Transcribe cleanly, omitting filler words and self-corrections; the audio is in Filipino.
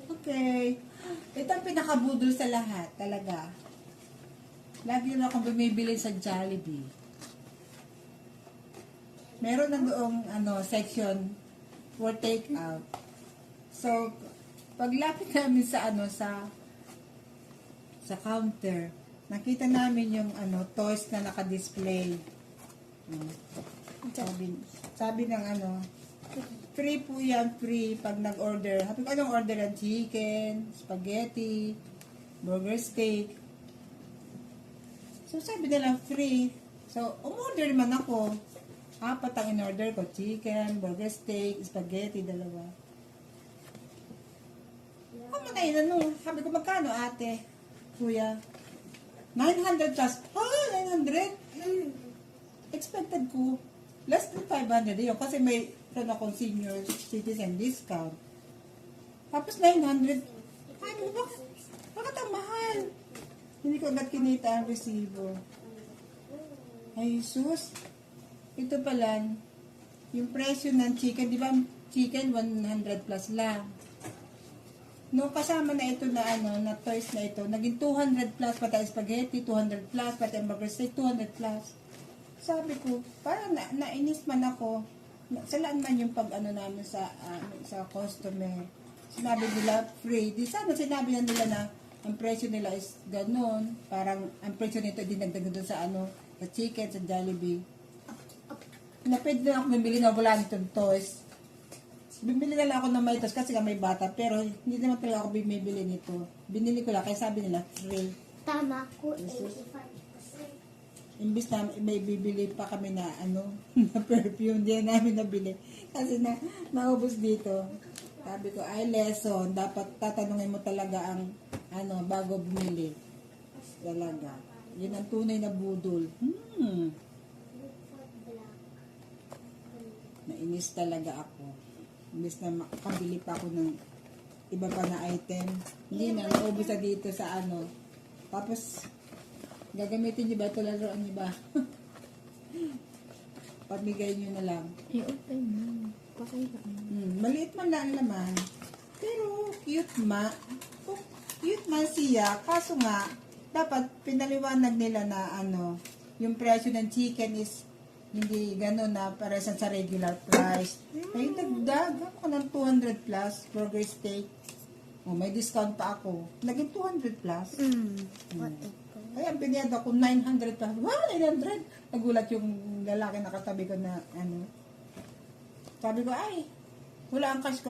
Okay. Ito ang pinakabudol sa lahat, talaga. Lagi na akong bumibili sa Jollibee. Meron na doong section for take out. So, paglapit namin sa sa counter, nakita namin yung toys na naka-display. Sabi ng free po yan, free pag nag-order. Sabi ko, anong order yan? Chicken, spaghetti, burger steak. So, sabi nila, free. So, umorder naman ako. 4 ang in-order ko. Chicken, burger steak, spaghetti, 2. Ano na yun, Sabi ko, magkano ate? Kuya? 900 plus. 900? Expected ko. Less than 500 yun. Kasi may akong senior citizen discount. Tapos 900. Ano ba? Bakit ang mahal? Hindi ko agad kinita ang resibo. Ay, sus. Ito pala, yung presyo ng chicken, di ba? Chicken, 100 plus lang. No, kasama na ito na na toys na ito, naging 200 plus, pati spaghetti, 200 plus, pati burger steak, 200 plus. Sabi ko, parang nainis man ako. Salaan man yung pag namin sa customer. Sinabi nila free. Di sana sinabi na nila na ang presyo nila is ganun. Parang ang presyo nito dinagdagan doon sa sa chicken, sa Jollibee. Napwede na ako bumili na wala nitong toys. Bumili na lang ako ng may toys kasi may bata. Pero hindi naman talaga ako bumibili nito. Binili ko lang kaya sabi nila free. Tama ko, 85%. Imbis na may bibili pa kami na na perfume, hindi namin nabili. Kasi naubos dito. Sabi ko, ay lesson, dapat tatanungin mo talaga ang bago bumili. Talaga. Yun ang tunay na budol. Nainis talaga ako. Imbis na makabili pa ako ng iba pa na item. Hindi na, naubos na dito sa Tapos, gagamitin niyo ba ito? Laruan niyo ba? Pamigay niyo na lang. I-open mo. Pakita mo. Maliit man lang naman. Pero, cute cute man siya. Kaso nga, dapat pinaliwanag nila na yung presyo ng chicken is hindi gano'n na para sa regular price. Ay, nagdag ako ng 200 plus burger steak. May discount pa ako. Naging 200 plus. Kaya ang piniyada ko 900 plus. Wow, 900! Nagulat yung lalaki na katabi ko na Sabi ko, ay, wala ang cash ko.